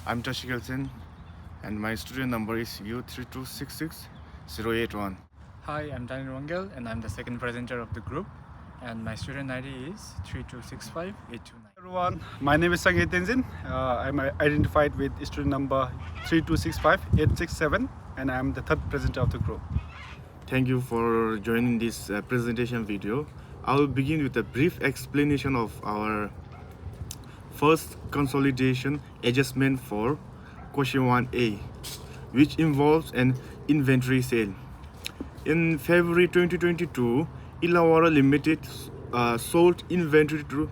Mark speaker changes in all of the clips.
Speaker 1: I'm Tashikal and my student number is U3266081.
Speaker 2: Hi, I'm Daniel Wangel and I'm the second presenter of the group and my student ID is 3265829.
Speaker 3: Everyone, my name is Sangeet Tenzin. I'm identified with student number 3265867 and I'm the third presenter of the group.
Speaker 1: Thank you for joining this presentation video. I will begin with a brief explanation of our first consolidation adjustment for question 1A, which involves an inventory sale. In February 2022, Illawarra Limited sold inventory to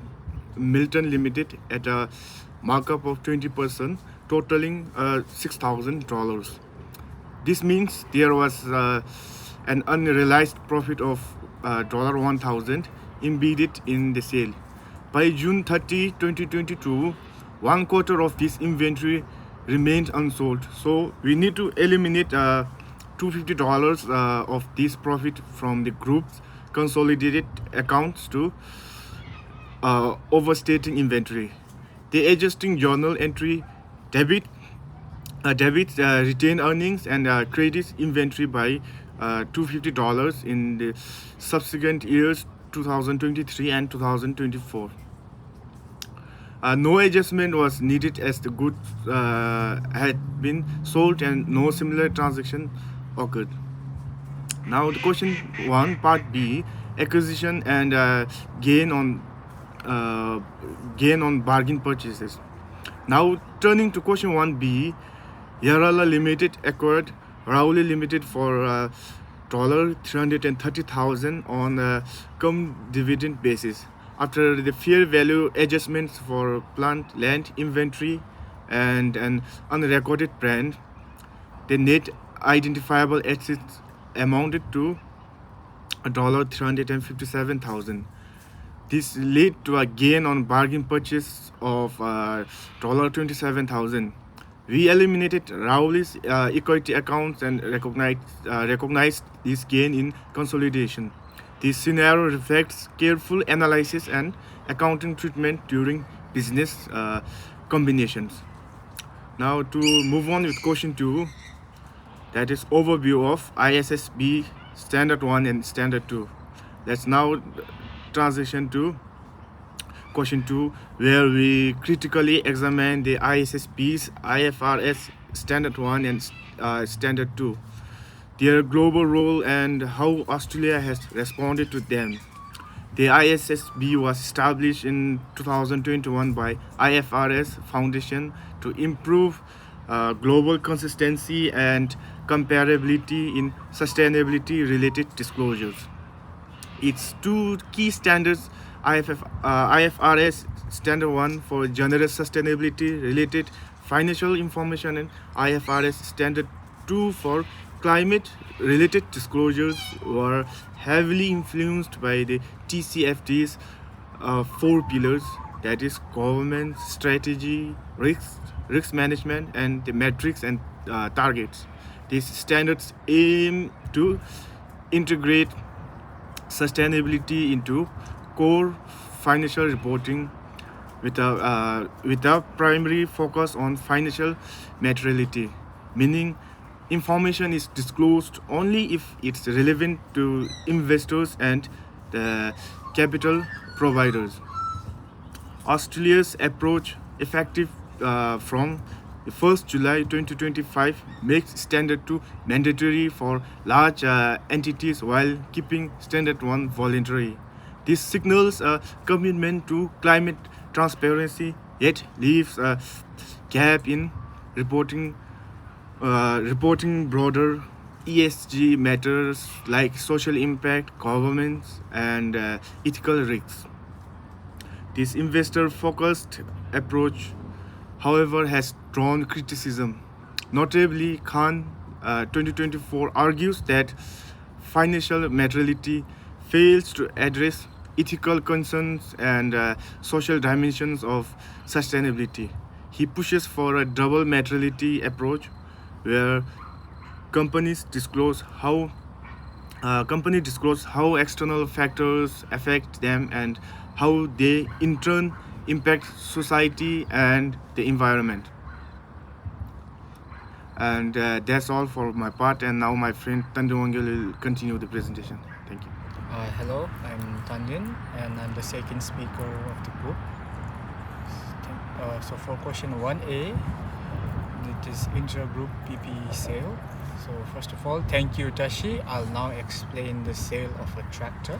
Speaker 1: Milton Limited at a markup of 20%, totaling $6,000. This means there was an unrealized profit of $1,000 embedded in the sale. By June 30, 2022, one quarter of this inventory remained unsold. So we need to eliminate $250 of this profit from the group's consolidated accounts to overstating inventory. The adjusting journal entry debits retained earnings and credits inventory by $250 in the subsequent years 2023 and 2024. No adjustment was needed as the goods had been sold and no similar transaction occurred. Now the question 1 part B, acquisition and gain on bargain purchases. Now turning to question 1B, Yarala Limited acquired Rowley Limited for $330,000 on a cum dividend basis. After the fair value adjustments for plant, land, inventory, and an unrecorded brand, the net identifiable assets amounted to $357,000. This led to a gain on bargain purchase of $27,000. We eliminated Rowley's equity accounts and recognized this gain in consolidation. This scenario reflects careful analysis and accounting treatment during business combinations. Now to move on with question 2, that is overview of ISSB Standard 1 and Standard 2. Let's now transition to question 2, where we critically examine the ISSB's IFRS Standard 1 and Standard 2, their global role and how Australia has responded to them. The ISSB was established in 2021 by IFRS Foundation to improve global consistency and comparability in sustainability-related disclosures. Its two key standards, IFRS Standard 1 for general sustainability-related financial information and IFRS Standard 2 for climate-related disclosures, were heavily influenced by the TCFD's 4 pillars, that is government, strategy, risk management, and the metrics and targets. These standards aim to integrate sustainability into core financial reporting with a primary focus on financial materiality, meaning information is disclosed only if it's relevant to investors and the capital providers. Australia's approach, effective from 1st July 2025, makes Standard 2 mandatory for large entities while keeping Standard 1 voluntary. This signals a commitment to climate transparency, yet leaves a gap in reporting broader ESG matters like social impact, governance, and ethical risks. This investor-focused approach, however, has drawn criticism. Notably, Khan 2024 argues that financial materiality fails to address ethical concerns and social dimensions of sustainability. He pushes for a double materiality approach where companies disclose how external factors affect them and how they in turn impact society and the environment. And that's all for my part. And now my friend Tandu Wangel will continue the presentation. Thank you.
Speaker 2: Hello, I'm Tandin and I'm the second speaker of the group. So for question 1A, it is intra-group PP sale. So first of all, thank you Tashi. I'll now explain the sale of a tractor,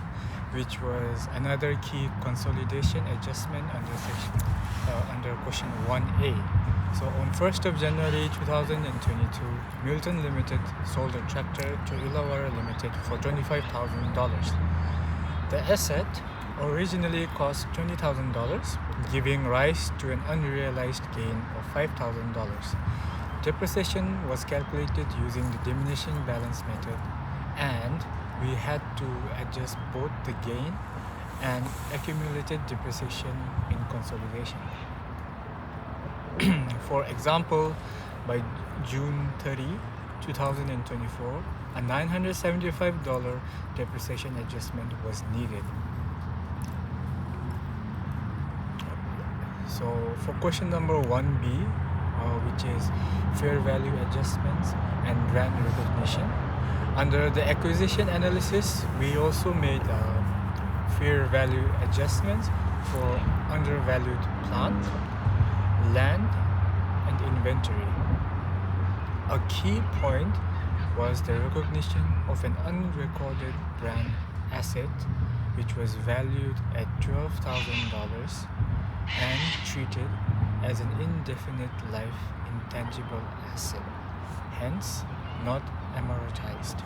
Speaker 2: which was another key consolidation adjustment under question 1A. So on 1st of January 2022, Milton Limited sold a tractor to Illawarra Limited for $25,000. The asset originally cost $20,000, giving rise to an unrealized gain of $5,000. Depreciation was calculated using the diminishing balance method, and we had to adjust both the gain and accumulated depreciation in consolidation. For example, by June 30, 2024, a $975 depreciation adjustment was needed. So for question number 1B, which is fair value adjustments and brand recognition, under the acquisition analysis, we also made fair value adjustments for undervalued plant, land, and inventory. A key point was the recognition of an unrecorded brand asset which was valued at $12,000 and treated as an indefinite life intangible asset, hence not amortized.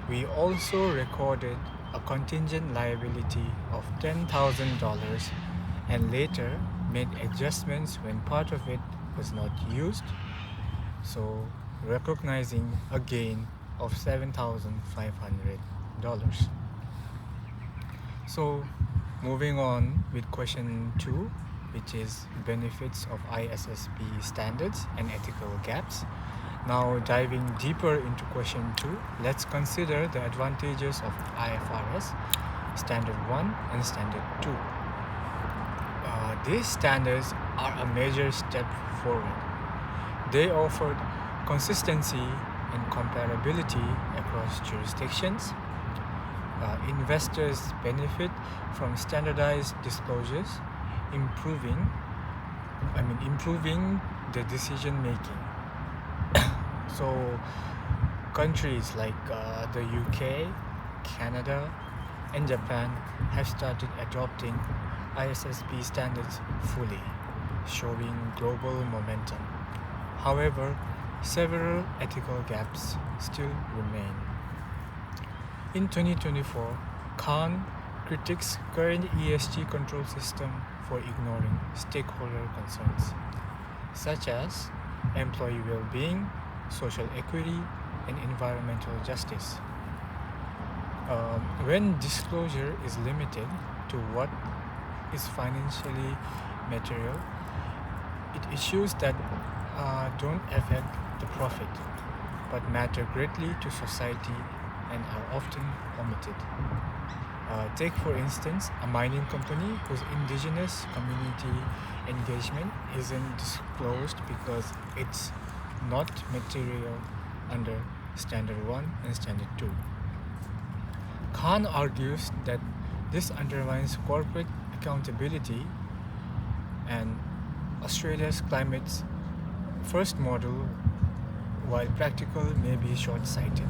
Speaker 2: We also recorded a contingent liability of $10,000 and later made adjustments when part of it was not used, so recognizing a gain of $7,500. So moving on with question 2, which is benefits of ISSB standards and ethical gaps. Now diving deeper into question 2, let's consider the advantages of IFRS Standard 1 and Standard 2. These standards are a major step forward. They offered consistency and comparability across jurisdictions. Investors benefit from standardized disclosures, improving the decision making. So countries like the UK, Canada, and Japan have started adopting ISSB standards fully, showing global momentum. However, several ethical gaps still remain. In 2024, Khan critiques current ESG control system for ignoring stakeholder concerns, such as employee well-being, social equity, and environmental justice. When disclosure is limited to what is financially material, it issues that don't affect the profit but matter greatly to society and are often omitted. Take for instance a mining company whose indigenous community engagement isn't disclosed because it's not material under Standard 1 and Standard 2. Khan argues that this undermines corporate accountability and Australia's climate's first model, while practical, may be short-sighted.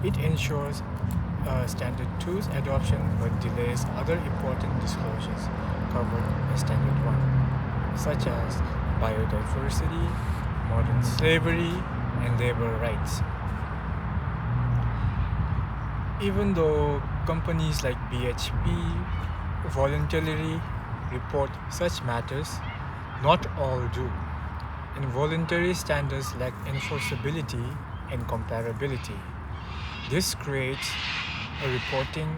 Speaker 2: It ensures Standard 2's adoption but delays other important disclosures covered by Standard 1, such as biodiversity, modern slavery, and labor rights. Even though companies like BHP voluntarily report such matters, not all do, and voluntary standards lack enforceability and comparability. This creates a reporting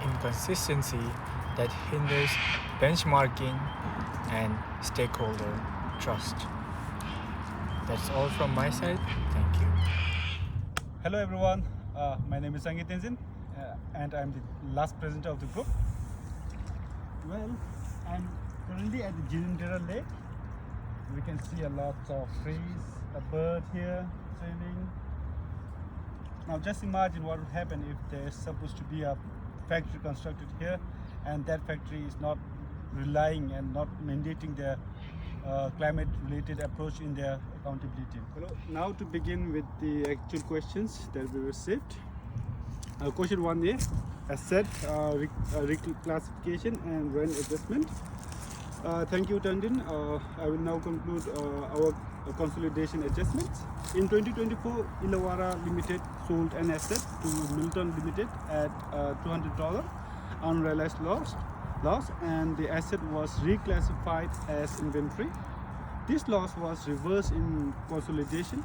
Speaker 2: inconsistency that hinders benchmarking and stakeholder trust. That's all from my side. Thank you.
Speaker 3: Hello everyone, my name is Sangeet Tenzin and I'm the last presenter of the group. Well, I'm currently at the Jirindera Lake we can see a lot of trees, a bird here swimming. Now just imagine what would happen if there's supposed to be a factory constructed here, and that factory is not relying and not mandating the climate related approach in their accountability. Hello. Now to begin with the actual questions that we received. Question 1A, asset reclassification and rent adjustment. Thank you, Tandin. I will now conclude our consolidation adjustments. In 2024, Illawarra Limited sold an asset to Milton Limited at $200 unrealized loss, and the asset was reclassified as inventory. This loss was reversed in consolidation.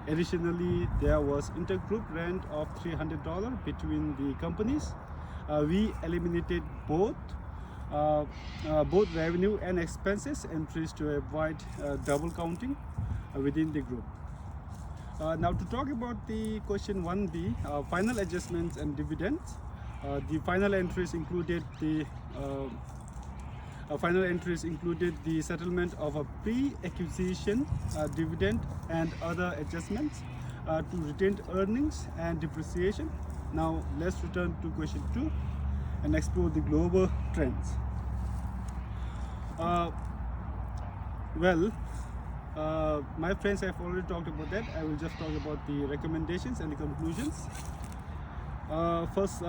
Speaker 3: Additionally, there was intergroup rent of $300 between the companies. We eliminated both revenue and expenses entries to avoid double counting within the group. Now to talk about the question 1B, final adjustments and dividends. The final entries included the settlement of a pre-acquisition dividend and other adjustments to retained earnings and depreciation. Now let's return to question 2 and explore the global trends. My friends have already talked about that. I will just talk about the recommendations and the conclusions. First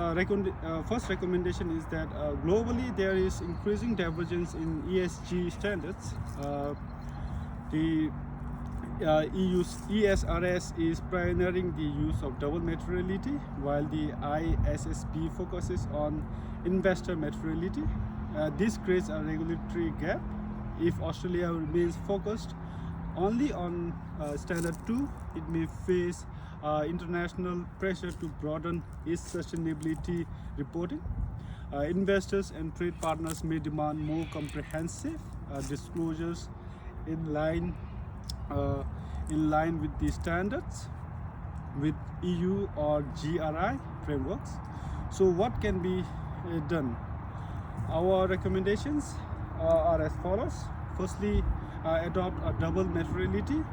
Speaker 3: recommendation is that globally there is increasing divergence in ESG standards. The EU's ESRS is pioneering the use of double materiality, while the ISSB focuses on investor materiality. This creates a regulatory gap. If Australia remains focused only on standard 2, it may face international pressure to broaden its sustainability reporting. Investors and trade partners may demand more comprehensive disclosures in line with the standards with EU or GRI frameworks. So what can be done? Our recommendations are as follows. Firstly, adopt a double materiality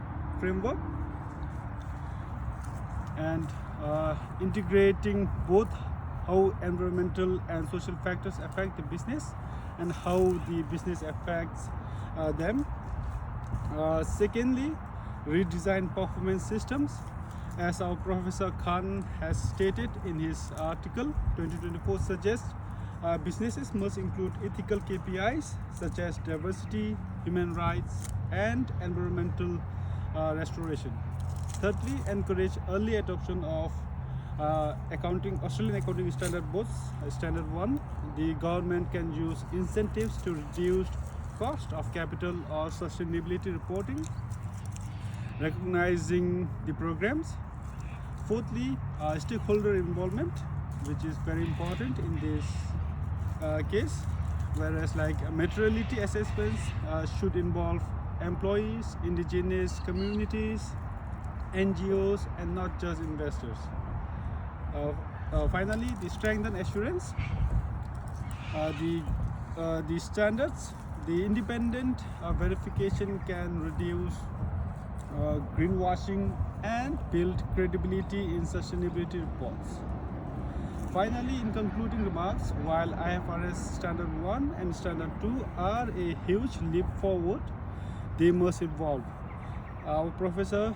Speaker 3: framework and integrating both how environmental and social factors affect the business and how the business affects them. Secondly, redesign performance systems. As our Professor Khan has stated in his article, 2024 suggests businesses must include ethical KPIs such as diversity, human rights, and environmental restoration. Thirdly, encourage early adoption of Australian accounting standard boards. Standard 1, the government can use incentives to reduce cost of capital or sustainability reporting, recognizing the programs. Fourthly, stakeholder involvement, which is very important in this case, whereas like materiality assessments should involve employees, indigenous communities, NGOs, and not just investors. Finally, the strengthen assurance. The standards, the independent verification can reduce greenwashing and build credibility in sustainability reports. Finally, in concluding remarks, while IFRS Standard 1 and Standard 2 are a huge leap forward, they must evolve. Our professor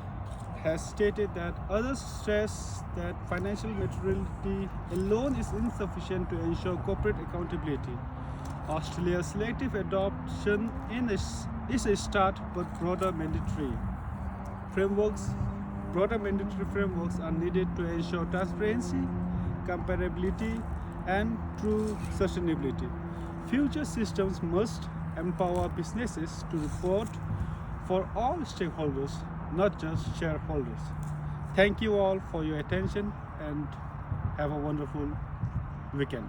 Speaker 3: has stated that others stress that financial materiality alone is insufficient to ensure corporate accountability. Australia's selective adoption is a start, but broader mandatory frameworks are needed to ensure transparency, comparability, and true sustainability. Future systems must empower businesses to report for all stakeholders, not just shareholders. Thank you all for your attention and have a wonderful weekend.